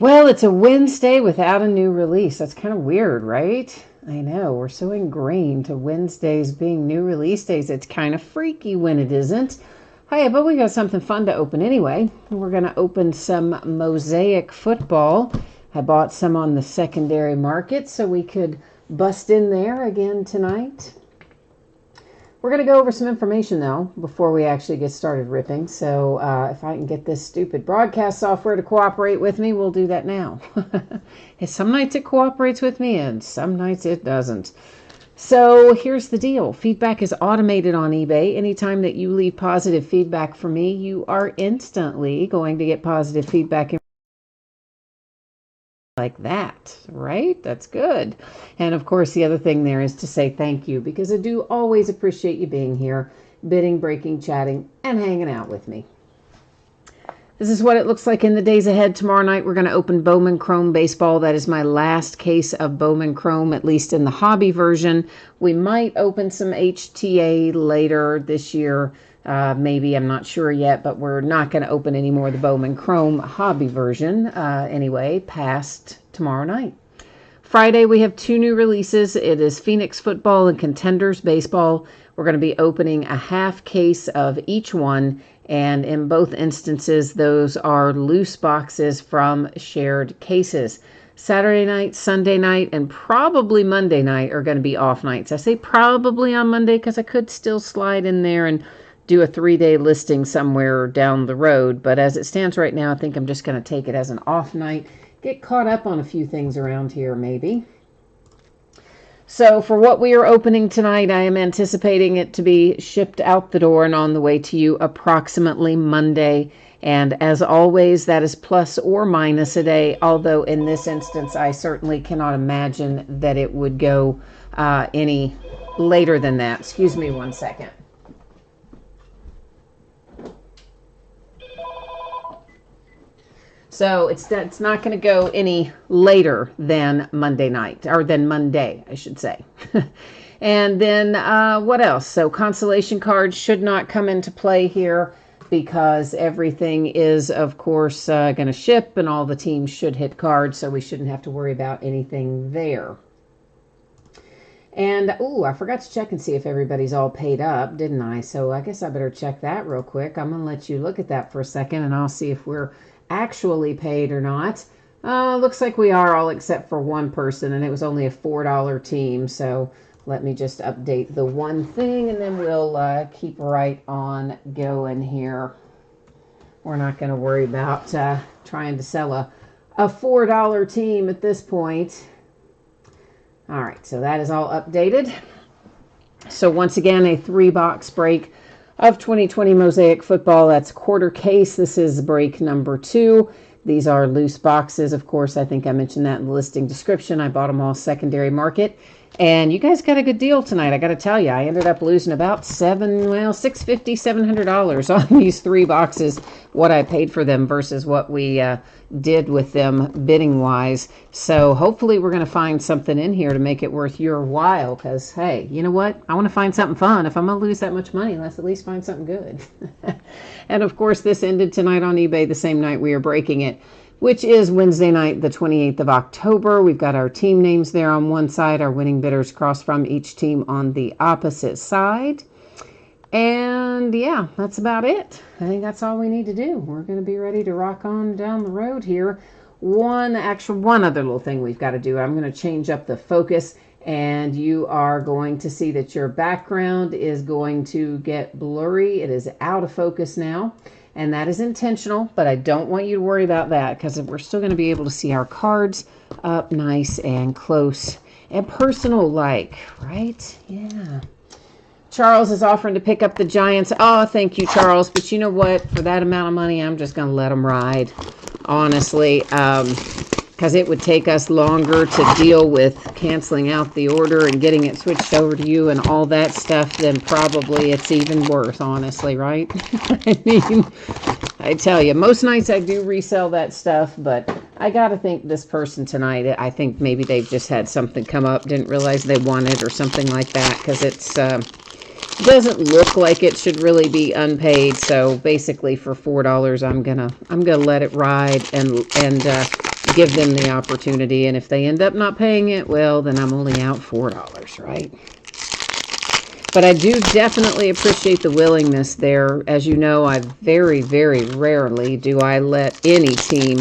Well, it's a Wednesday without a new release. That's kind of weird, right? I know, we're so ingrained to Wednesdays being new release days. It's kind of freaky when it isn't. Hi, but we got something fun to open anyway. We're going to open some Mosaic Football. I bought some on the secondary market so we could bust in there again tonight. We're going to go over some information, though, before we actually get started ripping. So if I can get this stupid broadcast software to cooperate with me, we'll do that now. Some nights it cooperates with me, and some nights it doesn't. So here's the deal. Feedback is automated on eBay. Anytime that you leave positive feedback for me, you are instantly going to get positive feedback like that, right? That's good. And of course, the other thing there is to say thank you, because I do always appreciate you being here, bidding, breaking, chatting, and hanging out with me. This is what it looks like in the days ahead. Tomorrow night, we're going to open Bowman Chrome Baseball. That is my last case of Bowman Chrome, at least in the hobby version. We might open some HTA later this year. Maybe, I'm not sure yet, but we're not going to open any more of the Bowman Chrome hobby version anyway, past tomorrow night. Friday, we have two new releases. It is Phoenix Football and Contenders Baseball. We're going to be opening a half case of each one, and in both instances, those are loose boxes from shared cases. Saturday night, Sunday night, and probably Monday night are going to be off nights. I say probably on Monday because I could still slide in there and do a 3-day listing somewhere down the road. But as it stands right now, I think I'm just going to take it as an off night. Get caught up on a few things around here, maybe. So for what we are opening tonight, I am anticipating it to be shipped out the door and on the way to you approximately Monday. And as always, that is plus or minus a day, although in this instance, I certainly cannot imagine that it would go any later than that. Excuse me one second. So it's not going to go any later than Monday night, or than Monday, I should say. And then what else? So consolation cards should not come into play here because everything is, of course, going to ship and all the teams should hit cards, so we shouldn't have to worry about anything there. And, I forgot to check and see if everybody's all paid up, didn't I? So I guess I better check that real quick. I'm going to let you look at that for a second, and I'll see if we're actually paid or not. Looks like we are, all except for one person, and it was only a $4 team. So let me just update the one thing, and then we'll keep right on going here. We're not going to worry about trying to sell a $4 team at this point. All right, so that is all updated. So once again, a 3-box break of 2020 Mosaic Football. That's quarter case. This is break number 2. These are loose boxes. Of course, I think I mentioned that in the listing description. I bought them all secondary market. And you guys got a good deal tonight. I got to tell you, I ended up losing about $650, $700 on these 3 boxes, what I paid for them versus what we did with them bidding wise. So hopefully we're going to find something in here to make it worth your while, because hey, you know what? I want to find something fun. If I'm going to lose that much money, let's at least find something good. And of course, this ended tonight on eBay the same night we are breaking it, which is Wednesday night, the 28th of October. We've got our team names there on one side, our winning bidders cross from each team on the opposite side. And yeah, that's about it. I think that's all we need to do. We're going to be ready to rock on down the road here. One other little thing we've got to do. I'm going to change up the focus, and you are going to see that your background is going to get blurry. It is out of focus now. And that is intentional, but I don't want you to worry about that because we're still going to be able to see our cards up nice and close and personal-like, right? Yeah. Charles is offering to pick up the Giants. Oh, thank you, Charles. But you know what? For that amount of money, I'm just going to let them ride, honestly, because it would take us longer to deal with canceling out the order and getting it switched over to you and all that stuff than probably it's even worth, honestly, right? I mean, I tell you, most nights I do resell that stuff, but I got to think this person tonight, I think maybe they've just had something come up, didn't realize they wanted or something like that, because it's doesn't look like it should really be unpaid. So basically for $4, I'm gonna let it ride and give them the opportunity. And if they end up not paying it, well, then I'm only out $4, right? But I do definitely appreciate the willingness there. As you know, I very, very rarely do I let any team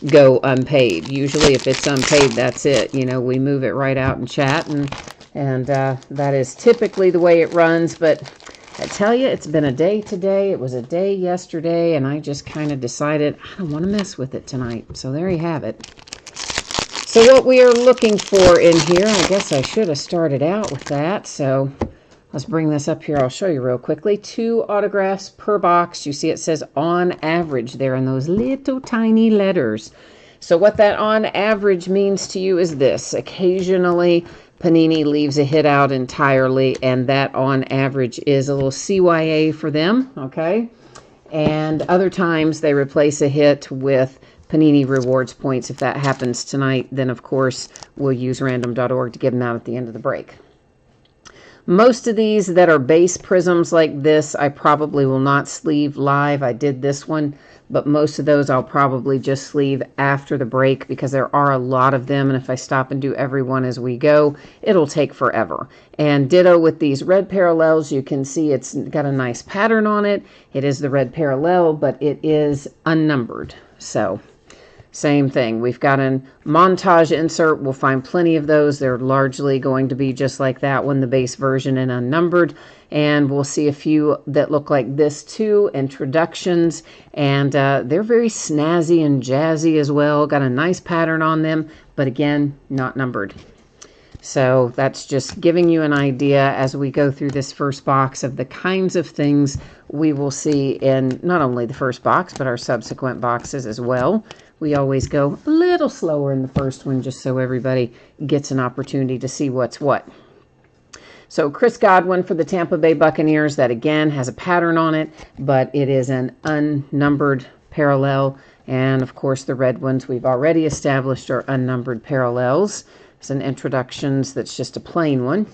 go unpaid. Usually if it's unpaid, that's it. You know, we move it right out in chat, and that is typically the way it runs. But I tell you, it's been a day today. It was a day yesterday, and I just kind of decided I don't want to mess with it tonight. So there you have it. So what we are looking for in here, I guess I should have started out with that. So let's bring this up here. I'll show you real quickly. 2 autographs per box. You see it says on average there in those little tiny letters. So what that on average means to you is this. Occasionally, Panini leaves a hit out entirely, and that on average is a little CYA for them, okay? And other times they replace a hit with Panini rewards points. If that happens tonight, then of course we'll use random.org to give them out at the end of the break. Most of these that are base prisms like this, I probably will not sleeve live. I did this one, but most of those I'll probably just sleeve after the break because there are a lot of them, and if I stop and do every one as we go, it'll take forever. And ditto with these red parallels, you can see it's got a nice pattern on it. It is the red parallel, but it is unnumbered. So same thing. We've got a montage insert. We'll find plenty of those. They're largely going to be just like that one, the base version and unnumbered. And we'll see a few that look like this too, introductions. And they're very snazzy and jazzy as well. Got a nice pattern on them, but again, not numbered. So that's just giving you an idea as we go through this first box of the kinds of things we will see in not only the first box, but our subsequent boxes as well. We always go a little slower in the first one just so everybody gets an opportunity to see what's what. So Chris Godwin for the Tampa Bay Buccaneers, that again has a pattern on it, but it is an unnumbered parallel. And of course the red ones we've already established are unnumbered parallels. It's an introductions that's just a plain one.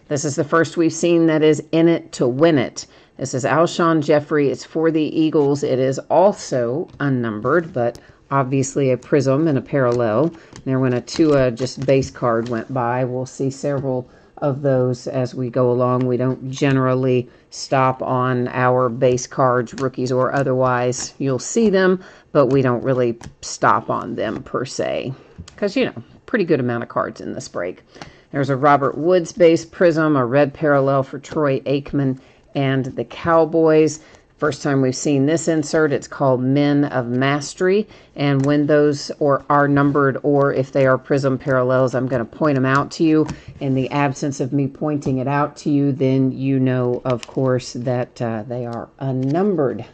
This is the first we've seen that is in it to win it. This is Alshon Jeffrey. It's for the Eagles. It is also unnumbered, but obviously a prism and a parallel. There when a Tua just base card went by, we'll see several of those as we go along. We don't generally stop on our base cards, rookies or otherwise. You'll see them, but we don't really stop on them per se because, you know, pretty good amount of cards in this break. There's a Robert Woods base prism, a red parallel for Troy Aikman and the Cowboys. First time we've seen this insert. It's called Men of Mastery. And when those are numbered or if they are prism parallels, I'm going to point them out to you. In the absence of me pointing it out to you, then you know, of course, that they are unnumbered.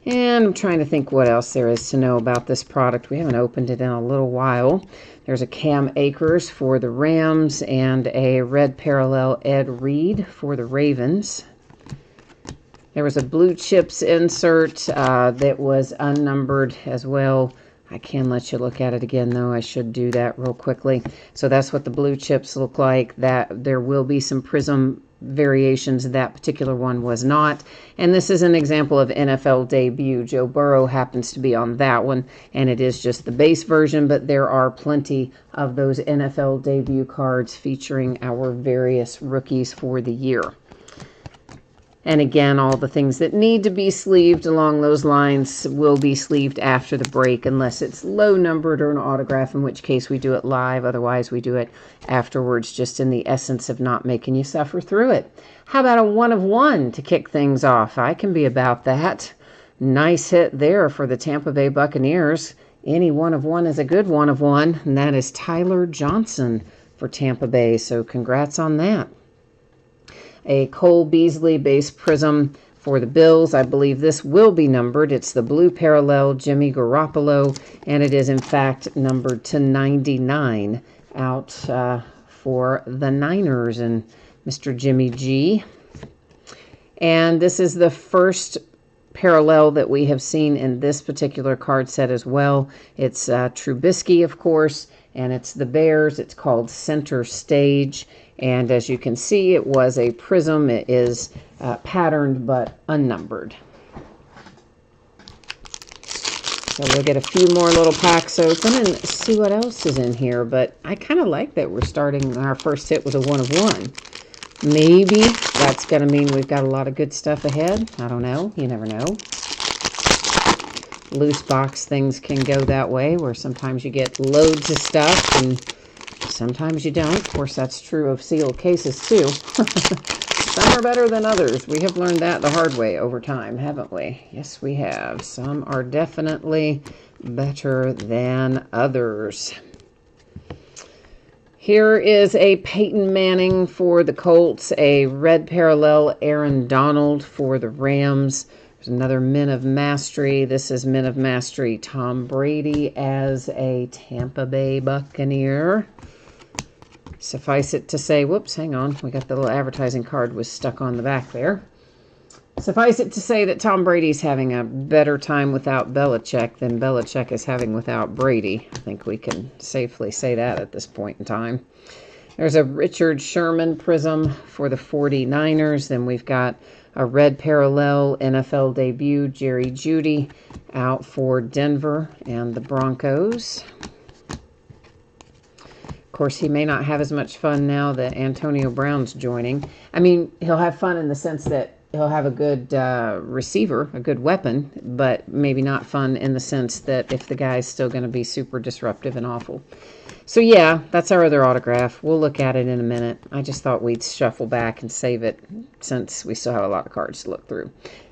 And I'm trying to think what else there is to know about this product. We haven't opened it in a little while. There's a Cam Akers for the Rams and a red parallel Ed Reed for the Ravens. There was a blue chips insert that was unnumbered as well. I can let you look at it again, though. I should do that real quickly. So that's what the blue chips look like. That there will be some prism variations. That particular one was not. And this is an example of NFL debut. Joe Burrow happens to be on that one, and it is just the base version, but there are plenty of those NFL debut cards featuring our various rookies for the year. And again, all the things that need to be sleeved along those lines will be sleeved after the break unless it's low numbered or an autograph, in which case we do it live. Otherwise, we do it afterwards, just in the essence of not making you suffer through it. How about a 1 of 1 to kick things off? I can be about that. Nice hit there for the Tampa Bay Buccaneers. Any 1 of 1 is a good 1 of 1, and that is Tyler Johnson for Tampa Bay. So congrats on that. A Cole Beasley base prism for the Bills. I believe this will be numbered. It's the blue parallel Jimmy Garoppolo, and it is in fact numbered to 99 out for the Niners and Mr. Jimmy G. And this is the first parallel that we have seen in this particular card set as well. It's Trubisky, of course, and it's the Bears. It's called Center Stage. And as you can see, it was a prism. It is patterned but unnumbered. So we'll get a few more little packs open and see what else is in here. But I kind of like that we're starting our first hit with a 1 of 1. Maybe that's going to mean we've got a lot of good stuff ahead. I don't know. You never know. Loose box things can go that way, where sometimes you get loads of stuff and sometimes you don't. Of course, that's true of sealed cases too. Some are better than others. We have learned that the hard way over time, haven't we? Yes, we have. Some are definitely better than others. Here is a Peyton Manning for the Colts, a red parallel Aaron Donald for the Rams. There's another Men of Mastery. This is Men of Mastery Tom Brady as a Tampa Bay Buccaneer. Suffice it to say, whoops, hang on. We got the little advertising card was stuck on the back there. Suffice it to say that Tom Brady's having a better time without Belichick than Belichick is having without Brady. I think we can safely say that at this point in time. There's a Richard Sherman prism for the 49ers. Then we've got a red parallel NFL debut, Jerry Jeudy, out for Denver and the Broncos. Of course, he may not have as much fun now that Antonio Brown's joining. I mean, he'll have fun in the sense that he'll have a good receiver, a good weapon, but maybe not fun in the sense that if the guy's still going to be super disruptive and awful. So yeah, that's our other autograph. We'll look at it in a minute. I just thought we'd shuffle back and save it since we still have a lot of cards to look through.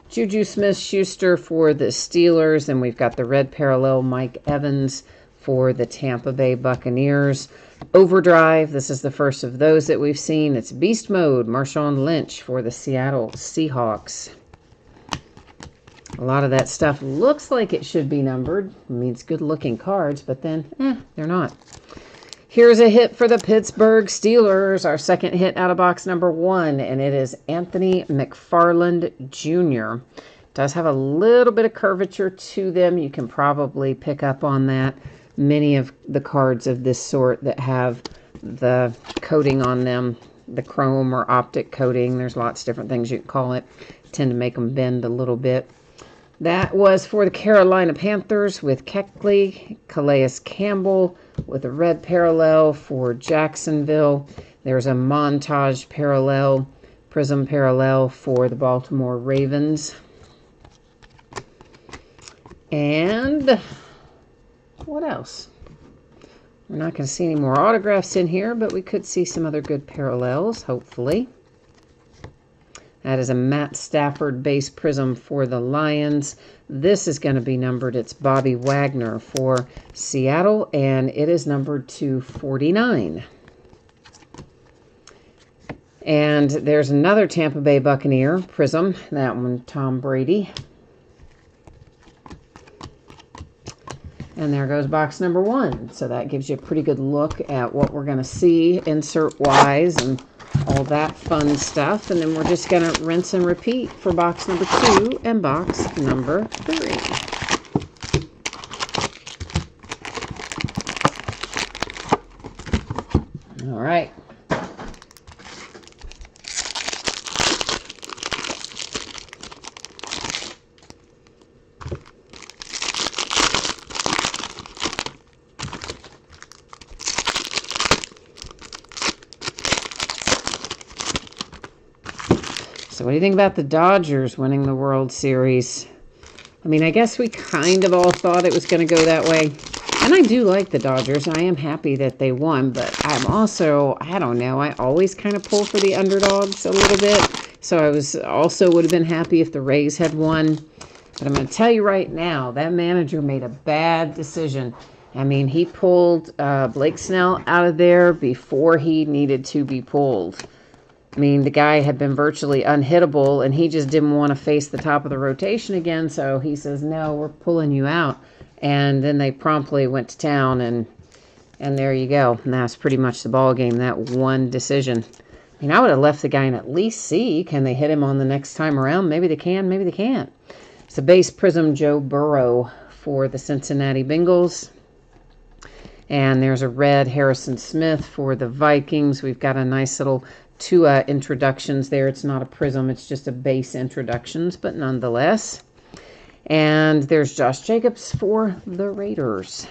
Juju Smith-Schuster for the Steelers, and we've got the red parallel Mike Evans for the Tampa Bay Buccaneers. Overdrive, this is the first of those that we've seen. It's Beast Mode, Marshawn Lynch for the Seattle Seahawks. A lot of that stuff looks like it should be numbered. I mean, it's good-looking cards, but then, they're not. Here's a hit for the Pittsburgh Steelers, our second hit out of box number 1, and it is Anthony McFarland Jr. Does have a little bit of curvature to them. You can probably pick up on that. Many of the cards of this sort that have the coating on them, the chrome or optic coating, there's lots of different things you can call it, tend to make them bend a little bit. That was for the Carolina Panthers with Keckley, Calais Campbell with a red parallel for Jacksonville. There's a montage parallel, prism parallel for the Baltimore Ravens. And what else? We're not going to see any more autographs in here, but we could see some other good parallels, hopefully. That is a Matt Stafford base prism for the Lions. This is going to be numbered. It's Bobby Wagner for Seattle, and it is numbered to 49. And there's another Tampa Bay Buccaneer prism. That one, Tom Brady. And there goes box number 1. So that gives you a pretty good look at what we're going to see insert-wise and all that fun stuff. And then we're just going to rinse and repeat for box number 2 and box number 3. All right. So what do you think about the Dodgers winning the World Series? I mean, I guess we kind of all thought it was going to go that way. And I do like the Dodgers. I am happy that they won, but I'm also, I don't know, I always kind of pull for the underdogs a little bit. So I would have been happy if the Rays had won. But I'm going to tell you right now, that manager made a bad decision. I mean, he pulled Blake Snell out of there before he needed to be pulled. I mean, the guy had been virtually unhittable, and he just didn't want to face the top of the rotation again, so he says, no, we're pulling you out. And then they promptly went to town, and there you go. And that's pretty much the ball game, that one decision. I mean, I would have left the guy and at least see, can they hit him on the next time around? Maybe they can, maybe they can't. It's a base prism Joe Burrow for the Cincinnati Bengals. And there's a red Harrison Smith for the Vikings. We've got a nice little 2 introductions there. It's not a prism, it's just a base introductions, but nonetheless. And there's Josh Jacobs for the Raiders.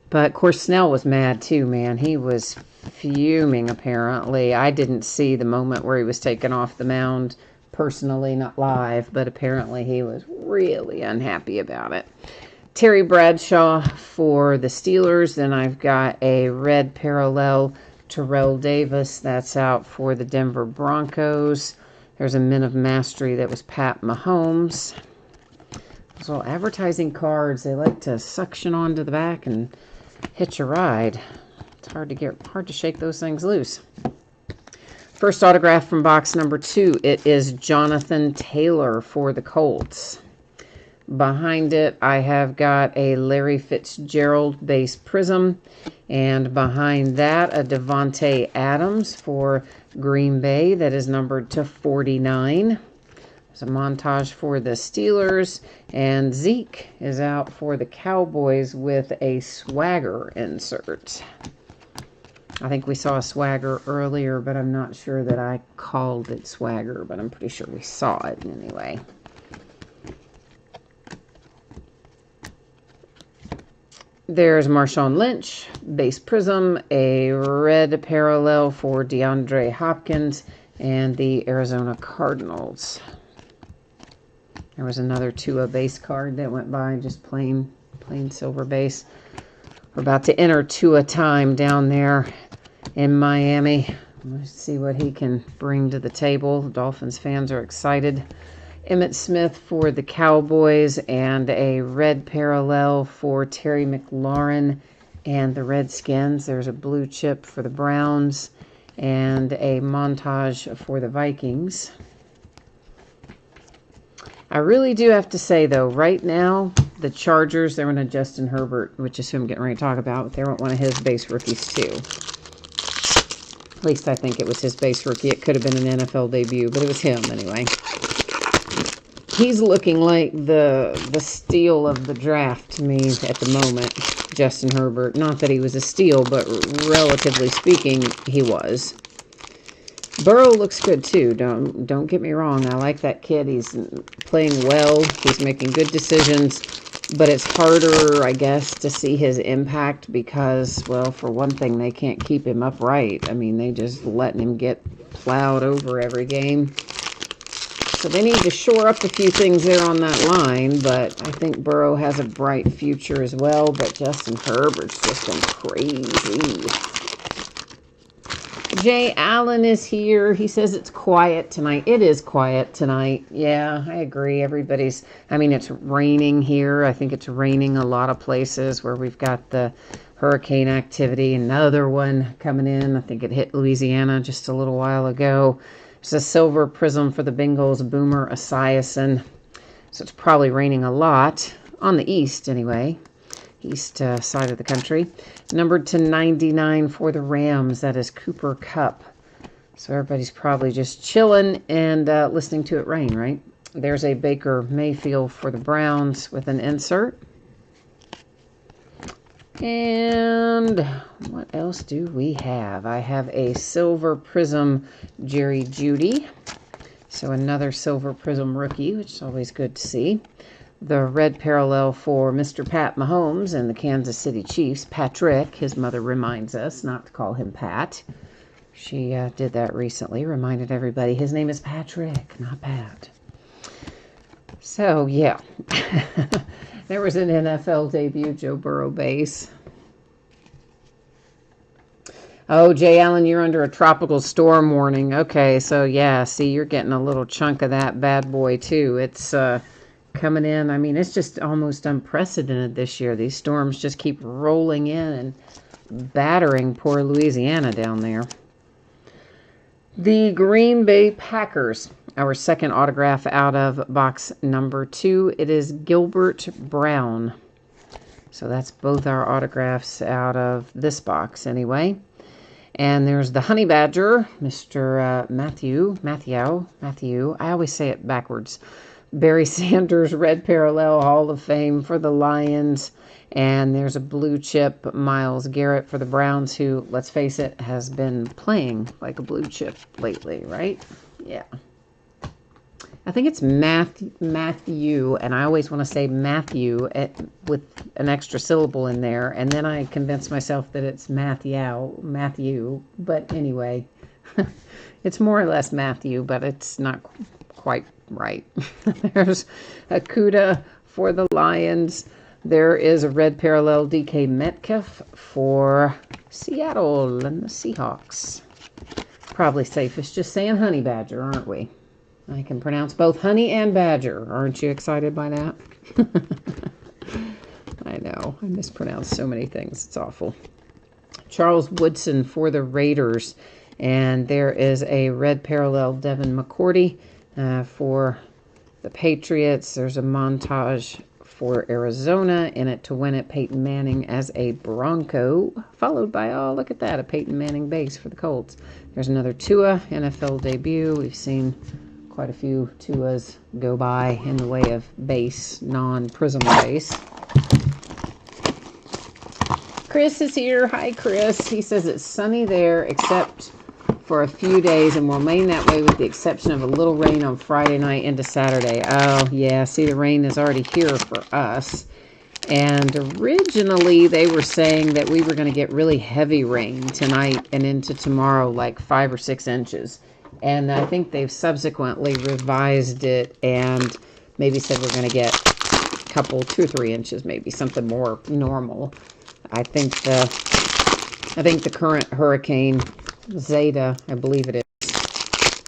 But, of course, Snell was mad too, man. He was fuming, apparently. I didn't see the moment where he was taken off the mound, personally, not live, but apparently he was really unhappy about it. Terry Bradshaw for the Steelers. Then I've got a red parallel Terrell Davis. That's out for the Denver Broncos. There's a Men of Mastery that was Pat Mahomes. Those little advertising cards, they like to suction onto the back and hitch a ride. It's hard to shake those things loose. First autograph from box number 2. It is Jonathan Taylor for the Colts. Behind it, I have got a Larry Fitzgerald base prism. And behind that, a Devontae Adams for Green Bay that is numbered to 49. There's a montage for the Steelers. And Zeke is out for the Cowboys with a swagger insert. I think we saw a swagger earlier, but I'm not sure that I called it swagger, but I'm pretty sure we saw it anyway. There's Marshawn Lynch, base prism, a red parallel for DeAndre Hopkins, and the Arizona Cardinals. There was another Tua base card that went by, just plain silver base. We're about to enter Tua time down there in Miami. Let's see what he can bring to the table. Dolphins fans are excited. Emmitt Smith for the Cowboys and a red parallel for Terry McLaurin and the Redskins. There's a blue chip for the Browns and a montage for the Vikings. I really do have to say, though, right now, the Chargers, they're in a Justin Herbert, which is who I'm getting ready to talk about. They want one of his base rookies, too. At least I think it was his base rookie. It could have been an NFL debut, but it was him anyway. He's looking like the steal of the draft to me at the moment, Justin Herbert. Not that he was a steal, but relatively speaking, he was. Burrow looks good too. Don't get me wrong. I like that kid. He's playing well. He's making good decisions. But it's harder, I guess, to see his impact because, well, for one thing, they can't keep him upright. I mean, they just letting him get plowed over every game. So they need to shore up a few things there on that line, but I think Burrow has a bright future as well, but Justin Herbert's just been crazy. Jay Allen is here. He says it's quiet tonight. It is quiet tonight. Yeah, I agree. It's raining here. I think it's raining a lot of places where we've got the hurricane activity. Another one coming in. I think it hit Louisiana just a little while ago. There's a silver prism for the Bengals, Boomer Esiason. So it's probably raining a lot on the east anyway. East side of the country. Numbered to 99 for the Rams. That is Cooper Kupp. So everybody's probably just chilling and listening to it rain, right? There's a Baker Mayfield for the Browns with an insert. And what else do we have? I have a silver prism Jerry Jeudy. So another silver prism rookie, which is always good to see. The red parallel for Mr. Pat Mahomes and the Kansas City Chiefs. Patrick, his mother reminds us not to call him Pat. She did that recently, reminded everybody his name is Patrick, not Pat. So, yeah. There was an NFL debut, Joe Burrow base. Oh, Jay Allen, you're under a tropical storm warning. Okay, so yeah, see, you're getting a little chunk of that bad boy, too. It's coming in. I mean, it's just almost unprecedented this year. These storms just keep rolling in and battering poor Louisiana down there. The Green Bay Packers, our second autograph out of box number 2. It is Gilbert Brown. So that's both our autographs out of this box anyway. And there's the Honey Badger, Mr. Matthew. I always say it backwards. Barry Sanders, red parallel, Hall of Fame for the Lions. And there's a blue chip, Myles Garrett for the Browns, who, let's face it, has been playing like a blue chip lately, right? Yeah. I think it's Matthew, and I always want to say Matthew with an extra syllable in there, and then I convince myself that it's Matthew, but anyway, it's more or less Matthew, but it's not quite right. There's a Cuda for the Lions. There is a red parallel DK Metcalf for Seattle and the Seahawks. Probably safest just saying honey badger, aren't we? I can pronounce both honey and badger. Aren't you excited by that? I know. I mispronounce so many things. It's awful. Charles Woodson for the Raiders. And there is a red parallel Devin McCourty for the Patriots. There's a montage for Arizona. In it to win it, Peyton Manning as a Bronco. Followed by, oh, look at that, a Peyton Manning base for the Colts. There's another Tua NFL debut. We've seen quite a few Tuas go by in the way of base, non-prism base. Chris is here. Hi, Chris. He says it's sunny there except for a few days and will remain that way with the exception of a little rain on Friday night into Saturday. Oh, yeah. See, the rain is already here for us. And originally they were saying that we were going to get really heavy rain tonight and into tomorrow, like 5 or 6 inches. And I think they've subsequently revised it and maybe said we're going to get a couple, 2 or 3 inches, maybe something more normal. I think the current hurricane Zeta, I believe it is,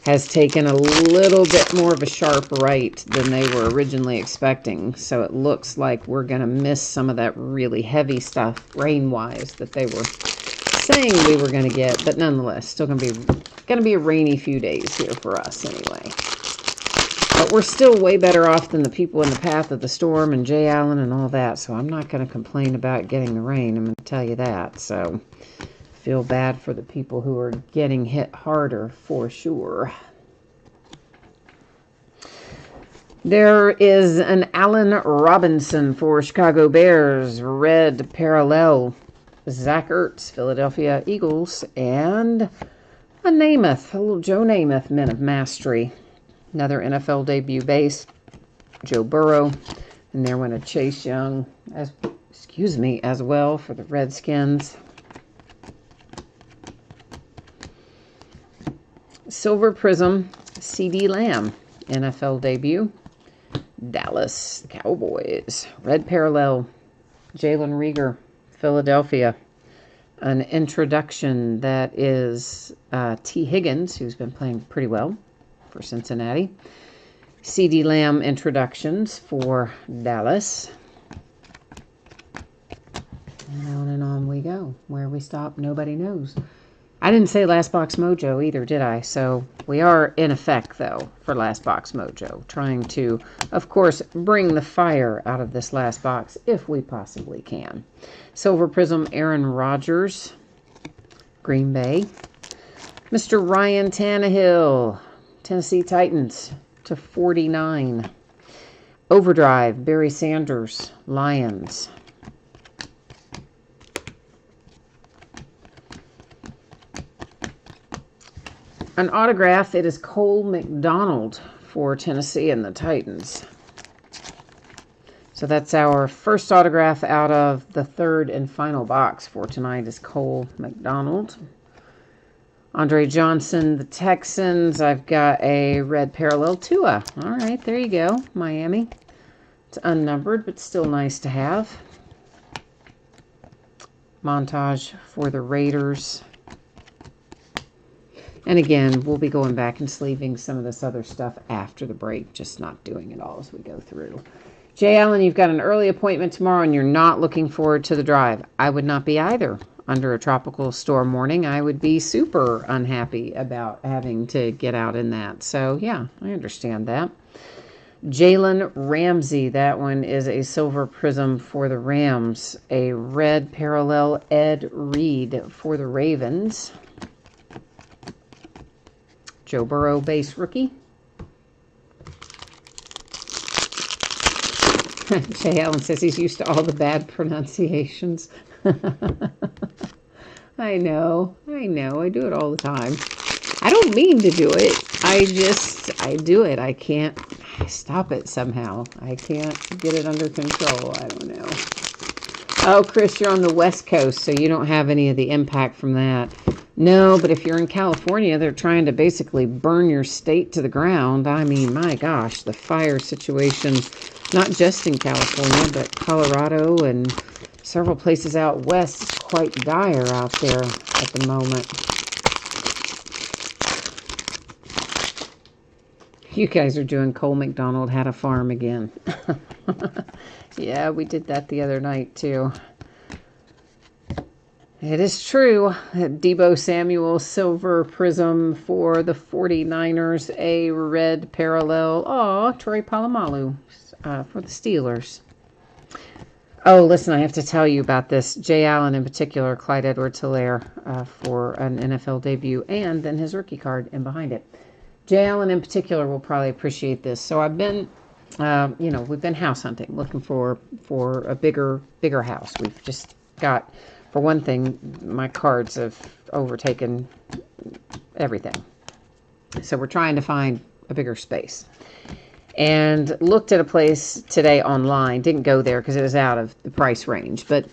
has taken a little bit more of a sharp right than they were originally expecting. So it looks like we're going to miss some of that really heavy stuff rain-wise that they were saying we were going to get. But nonetheless, still going to be a rainy few days here for us anyway. But we're still way better off than the people in the path of the storm and Jay Allen and all that. So I'm not going to complain about getting the rain. I'm going to tell you that. So feel bad for the people who are getting hit harder for sure. There is an Allen Robinson for Chicago Bears, red parallel. Zach Ertz, Philadelphia Eagles, and a Namath, a little Joe Namath, Men of Mastery. Another NFL debut base, Joe Burrow, and there went a Chase Young, as well for the Redskins. Silver Prism, CD Lamb, NFL debut. Dallas Cowboys. Red parallel, Jalen Reagor, Philadelphia. An introduction that is T. Higgins, who's been playing pretty well for Cincinnati. CD Lamb introductions for Dallas. And on we go. Where we stop, nobody knows. I didn't say Last Box Mojo either, did I? So we are in effect, though, for Last Box Mojo. Trying to, of course, bring the fire out of this last box if we possibly can. Silver Prism, Aaron Rodgers, Green Bay. Mr. Ryan Tannehill, Tennessee Titans /49. Overdrive, Barry Sanders, Lions. An autograph, it is Cole McDonald for Tennessee and the Titans. So that's our first autograph out of the third and final box for tonight is Cole McDonald. Andre Johnson, the Texans. I've got a red parallel Tua. All right, there you go, Miami. It's unnumbered, but still nice to have. Montage for the Raiders. And again, we'll be going back and sleeving some of this other stuff after the break, just not doing it all as we go through. Jay Allen, you've got an early appointment tomorrow and you're not looking forward to the drive. I would not be either. Under a tropical storm morning, I would be super unhappy about having to get out in that. So, yeah, I understand that. Jalen Ramsey, that one is a silver prism for the Rams. A red parallel Ed Reed for the Ravens. Joe Burrow, base rookie. Jay Allen says he's used to all the bad pronunciations. I know. I do it all the time. I don't mean to do it. I do it. I can't Stop it somehow. I can't get it under control. I don't know. Oh, Chris, you're on the West Coast, so you don't have any of the impact from that. No, but if you're in California, they're trying to basically burn your state to the ground. I mean, my gosh, the fire situation, not just in California, but Colorado and several places out west, is quite dire out there at the moment. You guys are doing Cole McDonald Had a Farm again. Yeah, we did that the other night, too. It is true. Deebo Samuel, silver prism for the 49ers, a red parallel. Oh, Troy Polamalu for the Steelers. Oh, listen, I have to tell you about this. Jay Allen in particular, Clyde Edwards-Helaire for an NFL debut, and then his rookie card in behind it. Jay Allen in particular will probably appreciate this. So I've been, we've been house hunting, looking for a bigger house. We've just got, for one thing, my cards have overtaken everything. So we're trying to find a bigger space. And looked at a place today online. Didn't go there because it was out of the price range. But,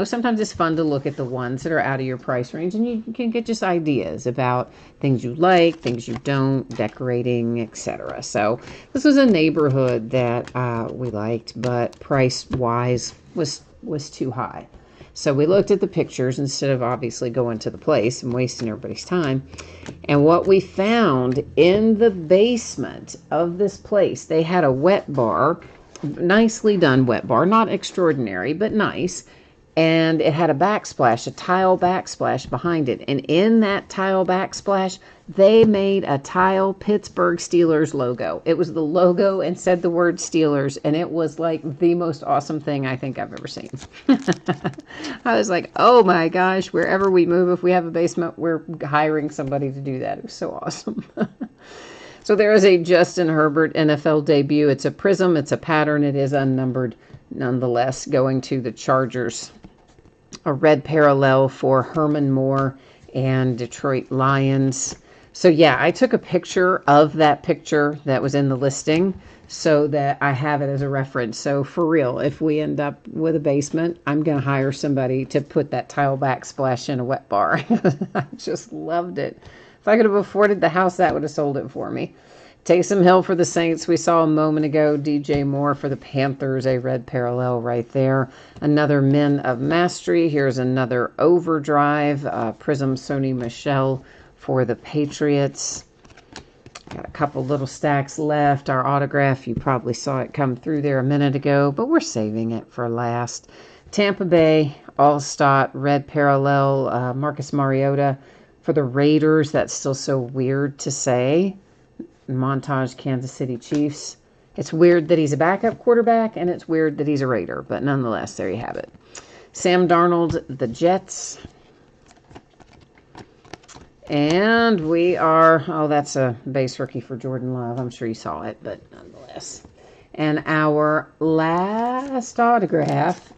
sometimes it's fun to look at the ones that are out of your price range. And you can get just ideas about things you like, things you don't, decorating, etc. So this was a neighborhood that we liked, but price-wise was too high. So we looked at the pictures instead of obviously going to the place and wasting everybody's time. And what we found in the basement of this place, they had a wet bar, nicely done wet bar, not extraordinary, but nice. And it had a backsplash, a tile backsplash behind it. And in that tile backsplash, they made a tile Pittsburgh Steelers logo. It was the logo and said the word Steelers. And it was like the most awesome thing I think I've ever seen. I was like, oh my gosh, wherever we move, if we have a basement, we're hiring somebody to do that. It was so awesome. So there is a Justin Herbert NFL debut. It's a prism. It's a pattern. It is unnumbered nonetheless, going to the Chargers. A red parallel for Herman Moore and Detroit Lions. So yeah, I took a picture of that picture that was in the listing so that I have it as a reference. So for real, if we end up with a basement, I'm going to hire somebody to put that tile backsplash in a wet bar. I just loved it. If I could have afforded the house, that would have sold it for me. Taysom Hill for the Saints. We saw a moment ago. DJ Moore for the Panthers. A red parallel right there. Another Men of Mastery. Here's another Overdrive. Prism Sony Michel for the Patriots. Got a couple little stacks left. Our autograph, you probably saw it come through there a minute ago, but we're saving it for last. Tampa Bay, All-Star, red parallel. Marcus Mariota for the Raiders. That's still so weird to say. Montage Kansas City Chiefs. It's weird that he's a backup quarterback, and it's weird that he's a Raider, but nonetheless, there you have it. Sam Darnold, the Jets. And we are, that's a base rookie for Jordan Love. I'm sure you saw it, but nonetheless. And our last autograph.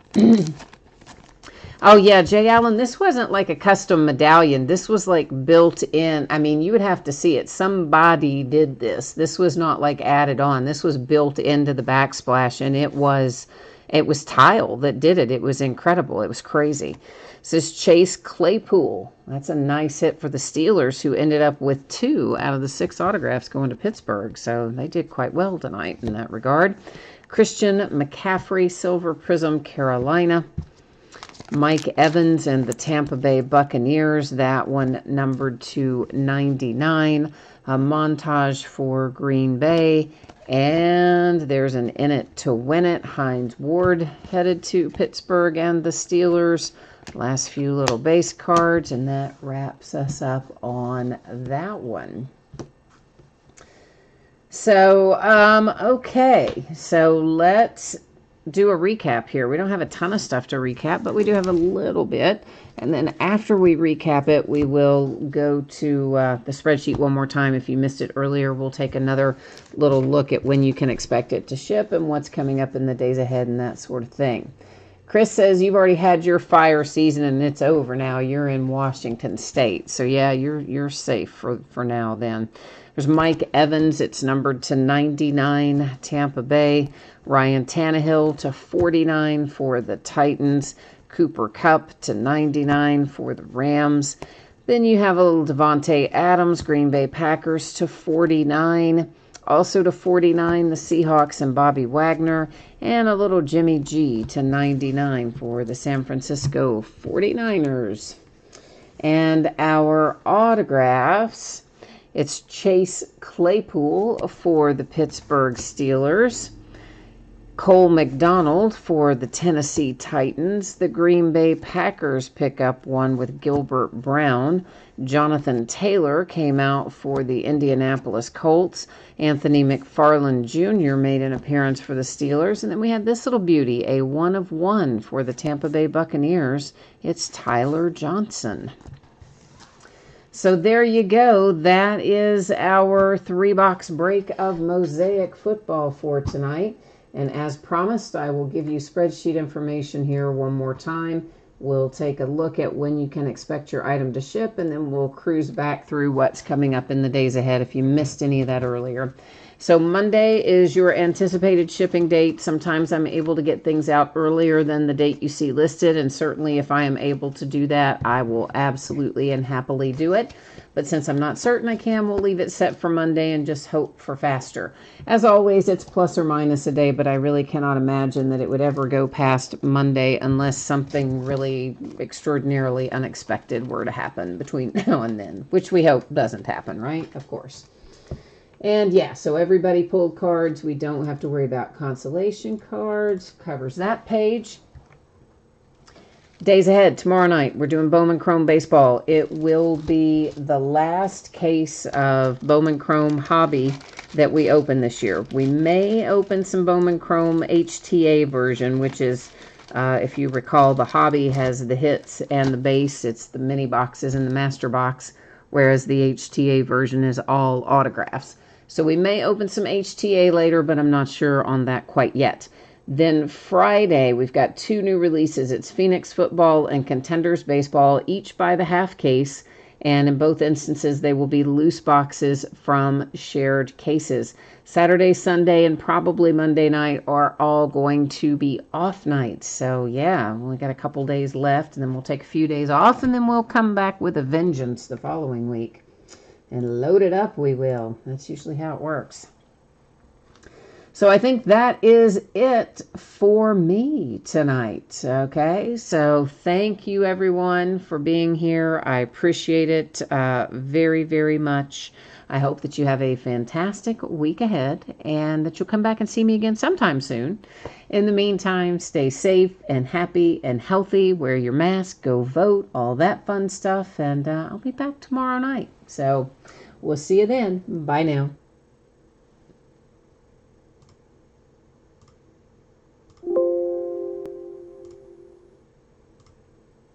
Oh, yeah, Jay Allen, this wasn't like a custom medallion. This was like built in. I mean, you would have to see it. Somebody did this. This was not like added on. This was built into the backsplash, and it was tile that did it. It was incredible. It was crazy. This is Chase Claypool. That's a nice hit for the Steelers, who ended up with 2 out of the 6 autographs going to Pittsburgh. So they did quite well tonight in that regard. Christian McCaffrey, Silver Prism, Carolina. Mike Evans and the Tampa Bay Buccaneers. That one numbered to 99. A montage for Green Bay. And there's an In It to Win It. Hines Ward headed to Pittsburgh and the Steelers. Last few little base cards, and that wraps us up on that one. So, okay. So let's do a recap here. We don't have a ton of stuff to recap, but we do have a little bit. And then after we recap it, we will go to the spreadsheet one more time. If you missed it earlier, we'll take another little look at when you can expect it to ship and what's coming up in the days ahead and that sort of thing. Chris says you've already had your fire season and it's over now. You're in Washington State. So yeah, you're safe for now then. There's Mike Evans. It's numbered to 99, Tampa Bay. Ryan Tannehill to 49 for the Titans. Cooper Kupp to 99 for the Rams. Then you have a little Devontae Adams, Green Bay Packers to 49. Also to 49, the Seahawks and Bobby Wagner. And a little Jimmy G to 99 for the San Francisco 49ers. And our autographs, it's Chase Claypool for the Pittsburgh Steelers. Cole McDonald for the Tennessee Titans. The Green Bay Packers pick up one with Gilbert Brown. Jonathan Taylor came out for the Indianapolis Colts. Anthony McFarland Jr. made an appearance for the Steelers. And then we had this little beauty, a 1/1 for the Tampa Bay Buccaneers. It's Tyler Johnson. So there you go. That is our 3-box break of Mosaic Football for tonight. And as promised, I will give you spreadsheet information here one more time. We'll take a look at when you can expect your item to ship, and then we'll cruise back through what's coming up in the days ahead if you missed any of that earlier. So Monday is your anticipated shipping date. Sometimes I'm able to get things out earlier than the date you see listed, and certainly if I am able to do that, I will absolutely and happily do it. But since I'm not certain I can, we'll leave it set for Monday and just hope for faster. As always, it's plus or minus a day, but I really cannot imagine that it would ever go past Monday unless something really extraordinarily unexpected were to happen between now and then, which we hope doesn't happen, right? Of course. And yeah, so everybody pulled cards. We don't have to worry about consolation cards. Covers that page. Days ahead, tomorrow night, we're doing Bowman Chrome Baseball. It will be the last case of Bowman Chrome Hobby that we open this year. We may open some Bowman Chrome HTA version, which is, if you recall, the Hobby has the hits and the base. It's the mini boxes and the master box, whereas the HTA version is all autographs. So we may open some HTA later, but I'm not sure on that quite yet. Then Friday, we've got 2 new releases. It's Phoenix Football and Contenders Baseball, each by the half case. And in both instances, they will be loose boxes from shared cases. Saturday, Sunday, and probably Monday night are all going to be off nights. So yeah, we got a couple days left, and then we'll take a few days off, and then we'll come back with a vengeance the following week. And load it up, we will. That's usually how it works. So I think that is it for me tonight. Okay, so thank you everyone for being here. I appreciate it very, very much. I hope that you have a fantastic week ahead and that you'll come back and see me again sometime soon. In the meantime, stay safe and happy and healthy. Wear your mask, go vote, all that fun stuff. And I'll be back tomorrow night. So we'll see you then. Bye now.